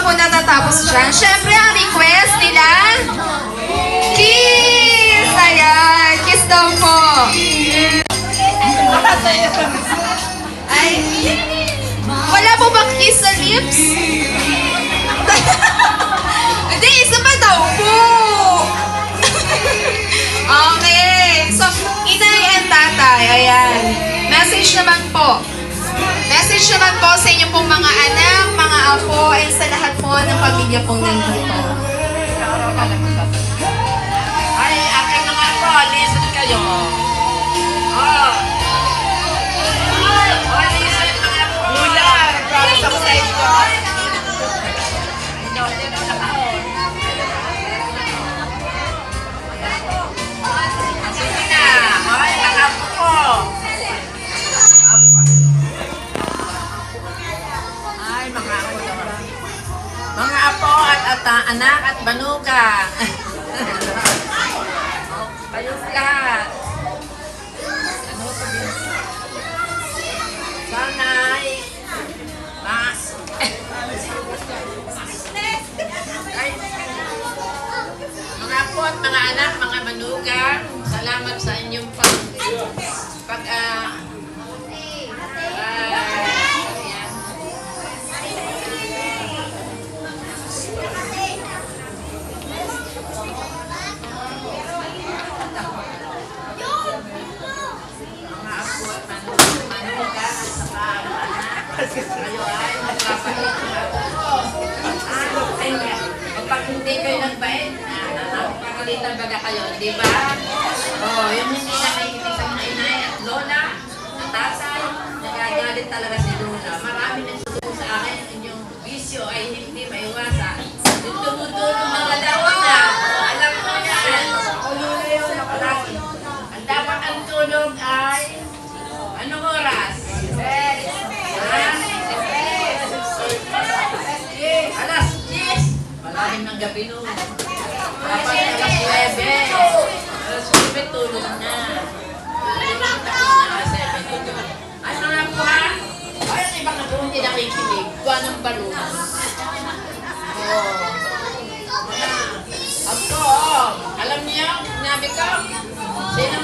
pa po natatapos dyan. Siyempre, ang request nila, kiss! Ayan, kiss daw po. Ay, wala po ba kiss sa lips? Hindi, isa pa daw po. Okay, so, inay and tatay, ayan. Message naman po. Message naman po sa inyo pong mga anak, mga apo, and sa lahat po ng pamilya pong nandito. Ay, aking mga apo, listen kayo. Oh. Oh, listen mga apo. Lula, promise ako sa inyo. Sige na. Ay, mga apo ko. Ay, mga apo naman. Mga apo at anak at banuga. Kayo lahat. Ano sabihin? Sana'y mas. Ay, mga apo at mga anak, mga banuga, salamat sa inyong ayan. Mga apo at manuga at saka kayo ay magpapalit. Kapag hindi kayo nagbait, nakakalitan baga kayo, di ba? Oh, yung hindi nakikinig sa mga inay at lola, sa tatay, nagagalit talaga si Lola. Marami nagtutulong sa akin, ang inyong bisyo ay hindi maiwasan. Yung tumutulong mga dawa na, alam ko yan. Ang dapat ang tulog ay, anong oras? Alas 10. Malalim ng gabi noon. Dapat alas 9. Alas 9 tulog na. Tapos na alas 7 dito. Ay mga po ha? Ay ang ibang ako hindi nakikinig. Kuha ng balon. Oo. Ako, alam niyo, sinabi ko, sino